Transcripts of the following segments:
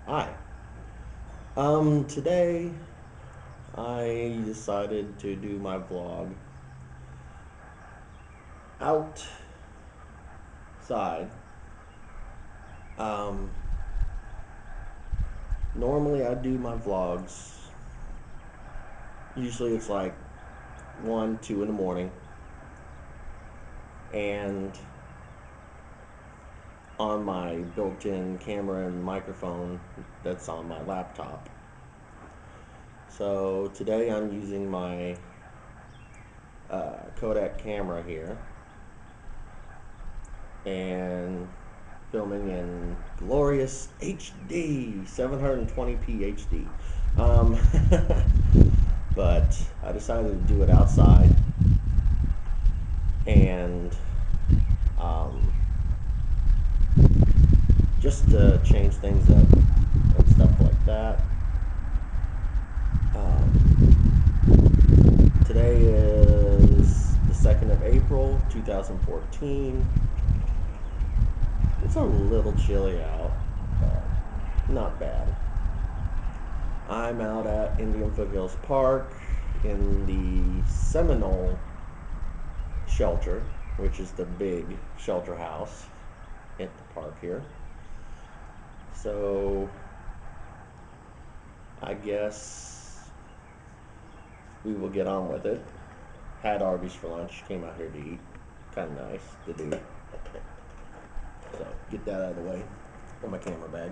Hi. Today I decided to do my vlog outside. Um, Normally I do my vlogs. Usually it's like 1, 2 in the morning, and on my built-in camera and microphone that's on my laptop. So today I'm using my Kodak camera here and filming in glorious HD, 720p HD. Um, but I decided to do it outside and um, just to change things up and stuff like that. Today is the 2nd of April, 2014. It's a little chilly out, but not bad. I'm out at Indian Foothills Park in the Seminole shelter, which is the big shelter house at the park here. So I guess we will get on with it. Had Arby's for lunch, came out here to eat. Kind of nice to do. So get that out of the way in my camera bag.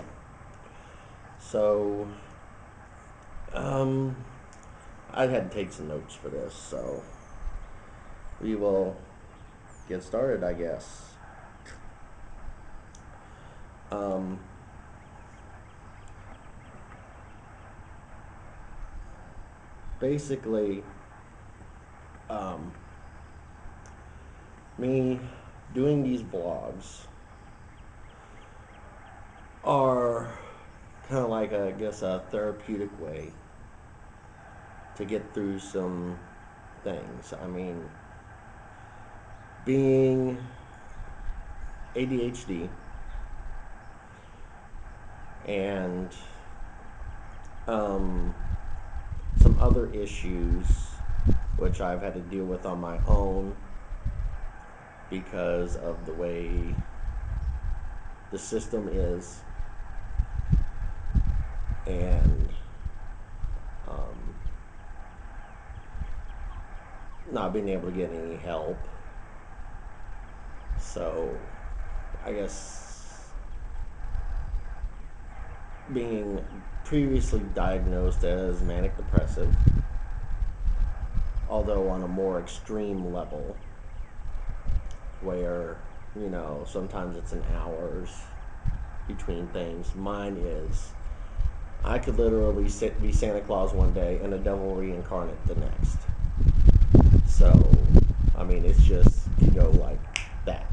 So um, I had to take some notes for this, so we will get started, I guess. Um, Basically, um, me doing these vlogs are kind of like, I guess, a therapeutic way to get through some things. I mean, being ADHD and um, some other issues which I've had to deal with on my own because of the way the system is, and um, not being able to get any help. So I guess being previously diagnosed as manic depressive, although on a more extreme level, where, sometimes it's in hours between things. Mine is, I could literally be Santa Claus one day and a devil reincarnate the next. So, I mean, it's just can go like that.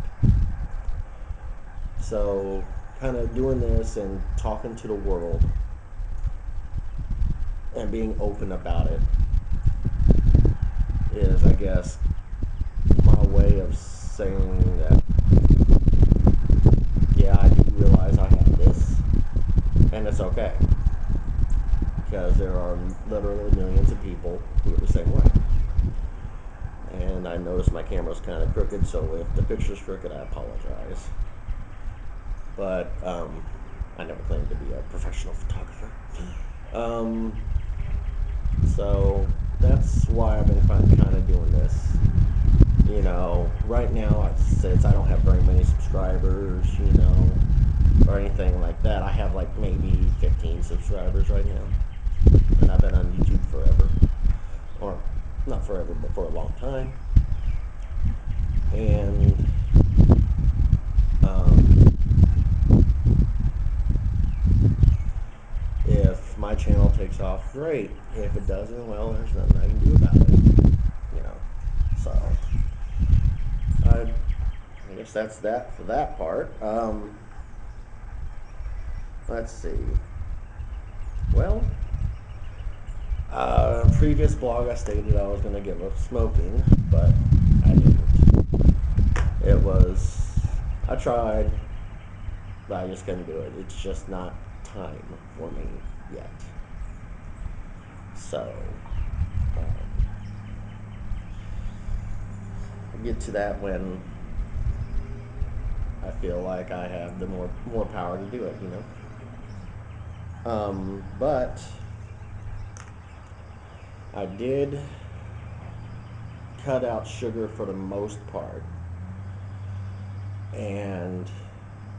So, kind of doing this and talking to the world and being open about it is, I guess, my way of saying that, yeah, I do realize I have this, and it's okay, because there are literally millions of people who are the same way. And I noticed my camera's kind of crooked, so if the picture's crooked, I apologize. But I never claimed to be a professional photographer. Um, so that's why I've been kind of doing this. Right now since I don't have very many subscribers, or anything like that. I have like maybe 15 subscribers right now, and I've been on YouTube forever, or not forever, but for a long time. And if my channel takes off, great. If it doesn't, well, there's nothing I can do about it. So I guess that's that for that part. Let's see. Well, previous blog I stated I was going to give up smoking, but I didn't. I tried, but I just couldn't do it. It's just not time for me yet. So, um, I'll get to that when I feel like I have the more power to do it, you know. But I did cut out sugar for the most part, and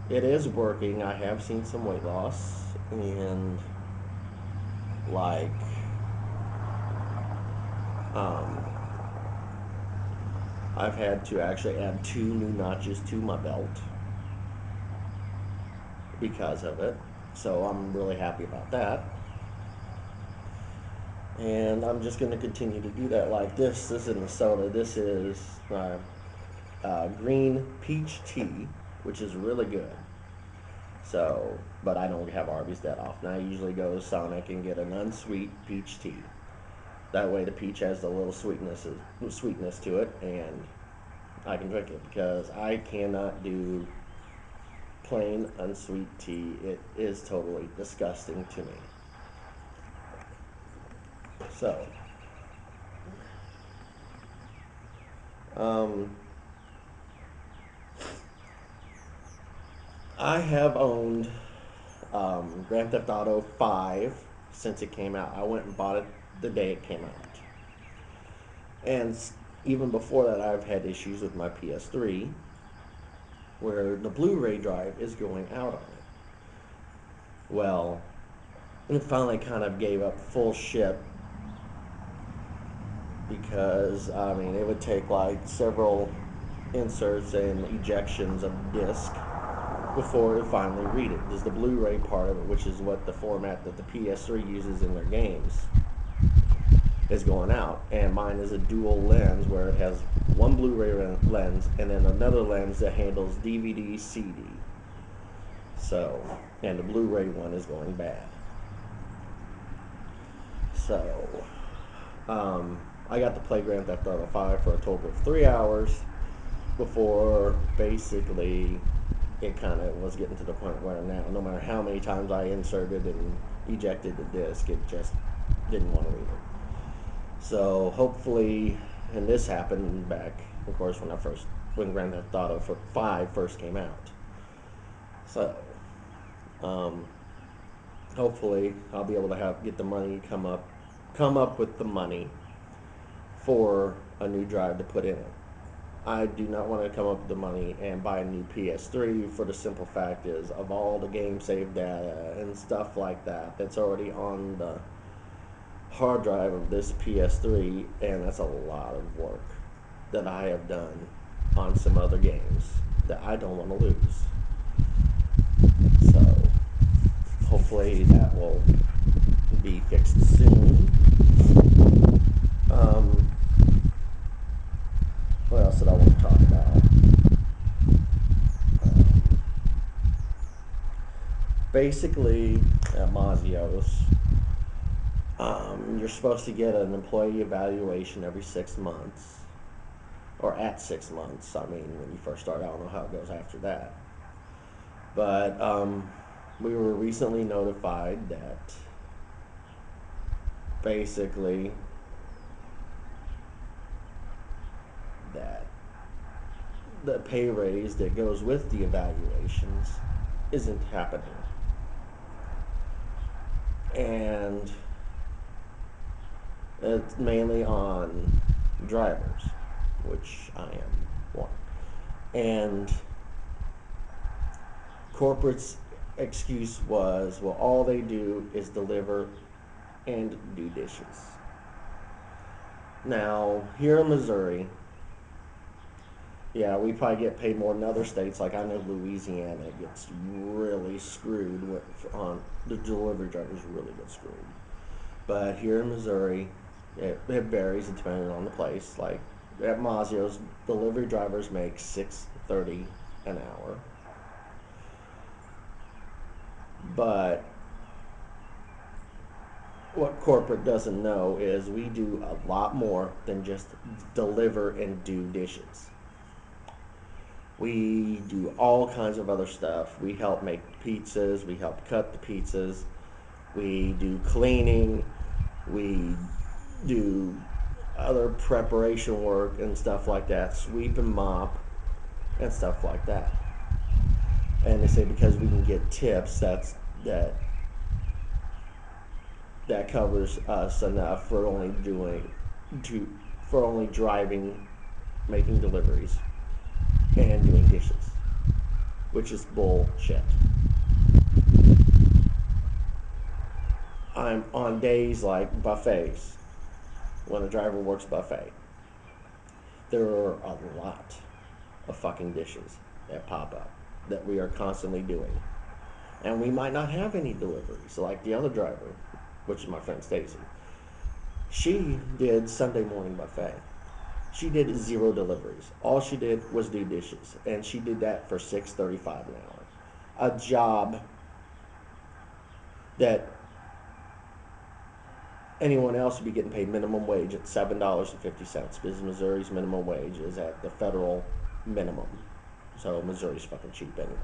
it is working. I have seen some weight loss, and like, um, I've had to actually add 2 new notches to my belt because of it. So I'm really happy about that. And I'm just going to continue to do that. Like this isn't a soda. This is green peach tea, which is really good. So, but I don't have Arby's that often. I usually go to Sonic and get an unsweet peach tea. That way, the peach has a little sweetness to it, and I can drink it because I cannot do plain unsweet tea. It is totally disgusting to me. So, um, I have owned Grand Theft Auto 5 since it came out. I went and bought it the day it came out. And even before that, I've had issues with my PS3 where the Blu-ray drive is going out on it. Well, it finally kind of gave up full ship because, I mean, it would take like several inserts and ejections of disc before it finally read it. There's the Blu-ray part of it, which is what the format that the PS3 uses in their games, is going out. And mine is a dual lens where it has one Blu-ray lens and then another lens that handles DVD, CD. So, and the Blu-ray one is going bad. So, I got to play Grand Theft Auto 5 for a total of 3 hours before basically it kind of was getting to the point where now, no matter how many times I inserted and ejected the disc, it just didn't want to read it. So hopefully, and this happened back, of course, when Grand Theft Auto 5 first came out. So, um, hopefully, I'll be able to get the money, come up with the money for a new drive to put in it. I do not want to come up with the money and buy a new PS3 for the simple fact is of all the game save data and stuff like that that's already on the hard drive of this PS3, and that's a lot of work that I have done on some other games that I don't want to lose. So hopefully that will be fixed soon. What else did I want to talk about? Basically, at Mazio's, you're supposed to get an employee evaluation every 6 months, or at 6 months. I mean, when you first start, I don't know how it goes after that. But we were recently notified that basically that the pay raise that goes with the evaluations isn't happening. And it's mainly on drivers, which I am one. And corporate's excuse was, well, all they do is deliver and do dishes. Now, here in Missouri, yeah, we probably get paid more than other states. Like I know Louisiana gets really screwed on the delivery drivers really get screwed. But here in Missouri, it varies depending on the place. Like at Mazio's, delivery drivers make $6.30 an hour. But what corporate doesn't know is we do a lot more than just deliver and do dishes. We do all kinds of other stuff. We help make pizzas, we help cut the pizzas, we do cleaning, we do other preparation work and stuff like that, sweep and mop and stuff like that. And they say because we can get tips, that that covers us enough for only doing to for only driving, making deliveries, and doing dishes, which is bullshit. I'm on days like buffets, when a driver works buffet. There are a lot of fucking dishes that pop up that we are constantly doing. And we might not have any deliveries like the other driver, which is my friend Stacy. She did Sunday morning buffet. She did zero deliveries. All she did was do dishes, and she did that for $6.35 an hour. A job that anyone else would be getting paid minimum wage at $7.50 because Missouri's minimum wage is at the federal minimum. So Missouri's fucking cheap anyway.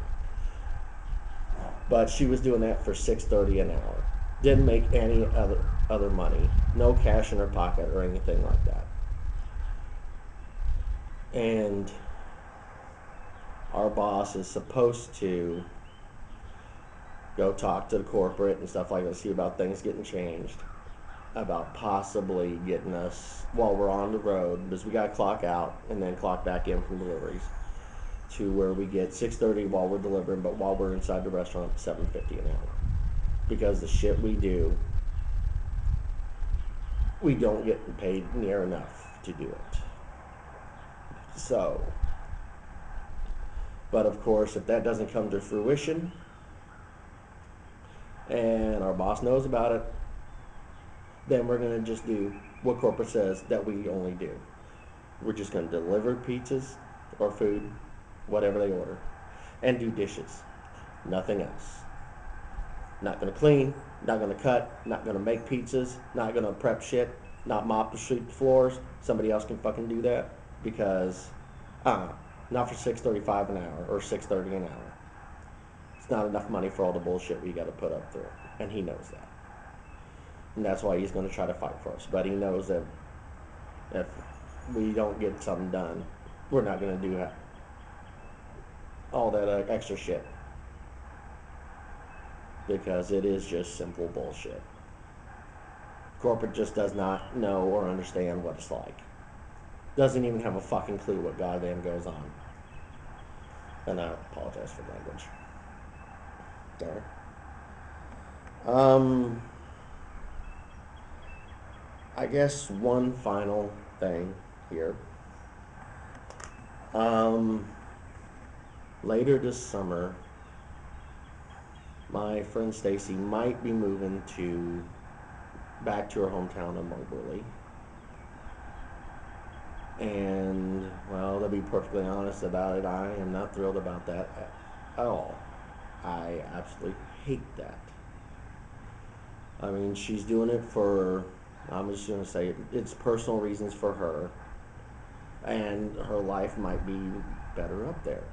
But she was doing that for $6.30 an hour. Didn't make any other money. No cash in her pocket or anything like that. And our boss is supposed to go talk to the corporate and stuff like that, see about things getting changed, about possibly getting us while we're on the road, because we got to clock out and then clock back in from deliveries, to where we get 6:30 while we're delivering, but while we're inside the restaurant, 7.50 an hour. Because the shit we do, we don't get paid near enough to do it. So, but of course, if that doesn't come to fruition, and our boss knows about it, then we're going to just do what corporate says that we only do. We're just going to deliver pizzas or food, whatever they order, and do dishes. Nothing else. Not going to clean, not going to cut, not going to make pizzas, not going to prep shit, not mop the street floors. Somebody else can fucking do that because, not for $6.35 an hour or $6.30 an hour. It's not enough money for all the bullshit we got to put up through, and he knows that. And that's why he's going to try to fight for us. But he knows that if we don't get something done, we're not going to do all that extra shit. Because it is just simple bullshit. Corporate just does not know or understand what it's like. Doesn't even have a fucking clue what goddamn goes on. And I apologize for language. There. I guess one final thing here. Later this summer, my friend Stacy might be moving back to her hometown of Moberly. And, well, to be perfectly honest about it, I am not thrilled about that at all. I absolutely hate that. I mean, she's doing it for, I'm just going to say, it's personal reasons for her. And her life might be better up there.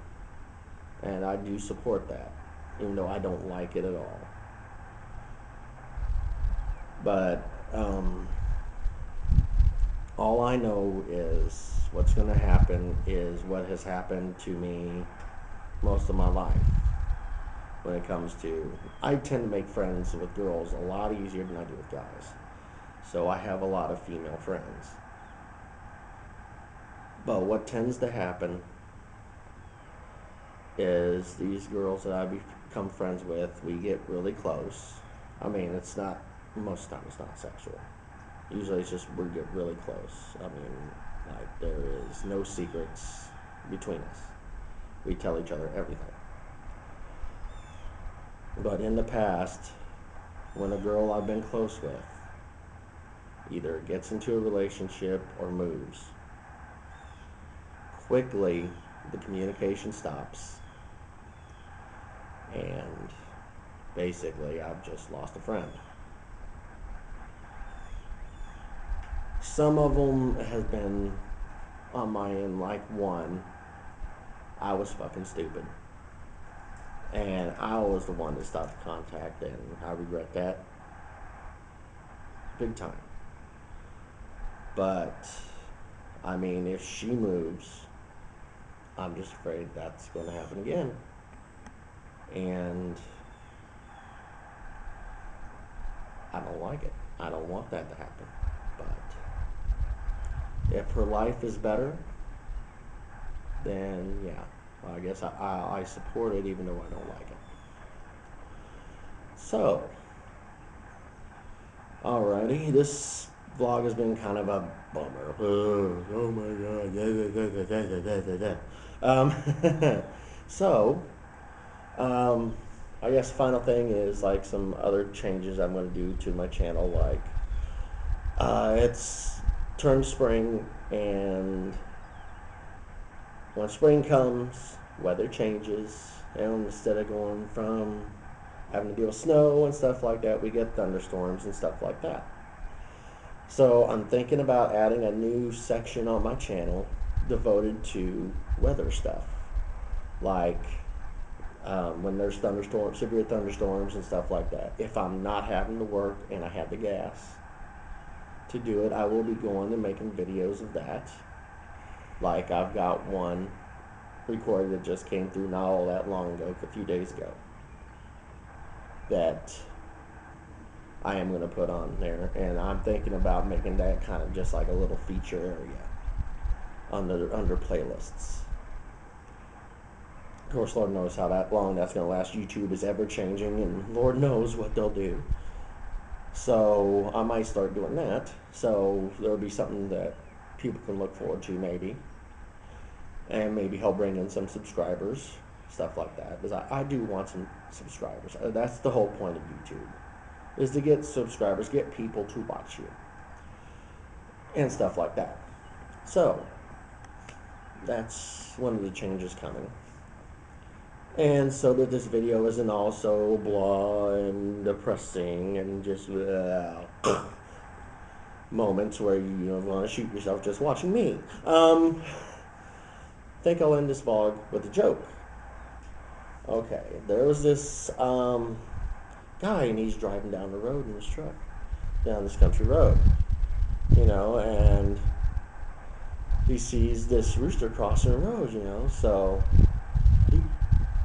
And I do support that, even though I don't like it at all. But, all I know is what's going to happen is what has happened to me most of my life when it comes to, I tend to make friends with girls a lot easier than I do with guys. So I have a lot of female friends. But what tends to happen is these girls that I become friends with, we get really close. I mean, it's not, most of the time it's not sexual. Usually it's just we get really close. I mean, like, there is no secrets between us. We tell each other everything. But in the past, when a girl I've been close with either gets into a relationship or moves, quickly the communication stops, and basically I've just lost a friend. Some of them have been on my end, like one. I was fucking stupid. And I was the one that stopped the contact, and I regret that big time. But, I mean, if she moves, I'm just afraid that's going to happen again. And I don't like it. I don't want that to happen. But if her life is better, then yeah, well, I guess I support it even though I don't like it. So, alrighty, this vlog has been kind of a bummer. Oh my god. So, um, I guess final thing is like some other changes I'm going to do to my channel. Like, it's turned spring, and when spring comes, weather changes, and instead of going from having to deal with snow and stuff like that, we get thunderstorms and stuff like that. So I'm thinking about adding a new section on my channel devoted to weather stuff, like when there's thunderstorms, severe thunderstorms and stuff like that. If I'm not having to work and I have the gas to do it, I will be going and making videos of that. Like I've got one recorded that just came through not all that long ago, a few days ago, that I am going to put on there, and I'm thinking about making that kind of just like a little feature area under playlists. Of course, Lord knows how that long that's going to last. YouTube is ever changing, and Lord knows what they'll do. So I might start doing that. So there'll be something that people can look forward to, maybe, and maybe help bring in some subscribers, stuff like that. Because I do want some subscribers. That's the whole point of YouTube, is to get subscribers, get people to watch you, and stuff like that. So that's one of the changes coming. And so that this video isn't also blah and depressing and just moments where you want to shoot yourself just watching me. I think I'll end this vlog with a joke. Okay, there was this guy, and he's driving down the road in his truck, down this country road, and he sees this rooster crossing the road, so he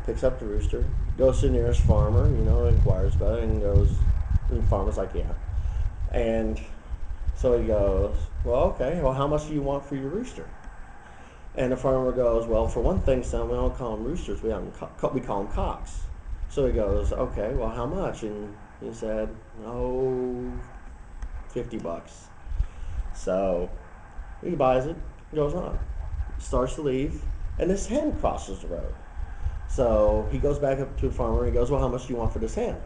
picks up the rooster, goes to the nearest farmer, inquires about it, and and the farmer's like, yeah. And so he goes, well, okay, well, how much do you want for your rooster? And the farmer goes, well, for one thing, son, we don't call them roosters, we call them cocks. So he goes, okay, well, how much? And he said, oh, $50. So he buys it, goes on, starts to leave, and this hen crosses the road. So he goes back up to the farmer and he goes, well, how much do you want for this hen?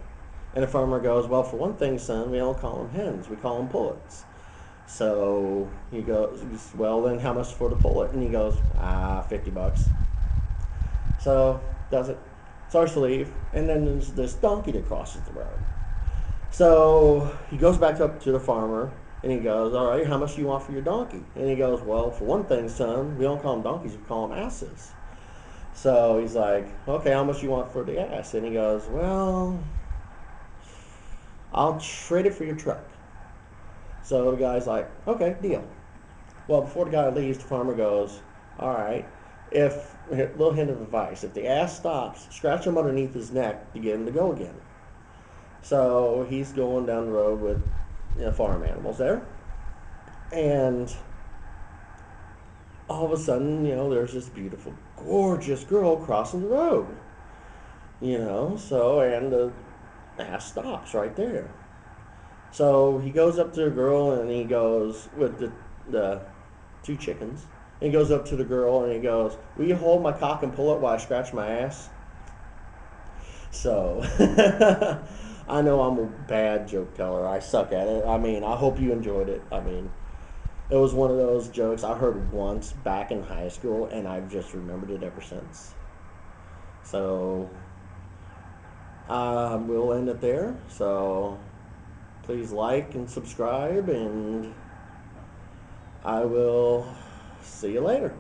And the farmer goes, well, for one thing, son, we don't call them hens, we call them pullets. So he goes, well, then how much for the pullet? And he goes, $50. So does it, starts to leave, and then there's this donkey that crosses the road. So he goes back up to the farmer and he goes, all right, how much do you want for your donkey? And he goes, well, for one thing, son, we don't call them donkeys, we call them asses. So he's like, okay, how much do you want for the ass? And he goes, well, I'll trade it for your truck. So the guy's like, okay, deal. Well, before the guy leaves, the farmer goes, all right, little hint of advice, if the ass stops, scratch him underneath his neck to get him to go again. So he's going down the road with farm animals there, and all of a sudden, there's this beautiful, gorgeous girl crossing the road, so, and the ass stops right there. So he goes up to the girl, and he goes with the two chickens. And he goes up to the girl, and he goes, will you hold my cock and pull it while I scratch my ass? So, I know I'm a bad joke teller. I suck at it. I mean, I hope you enjoyed it. I mean, it was one of those jokes I heard once back in high school, and I've just remembered it ever since. So, we'll end it there. So, please like and subscribe, and I will see you later.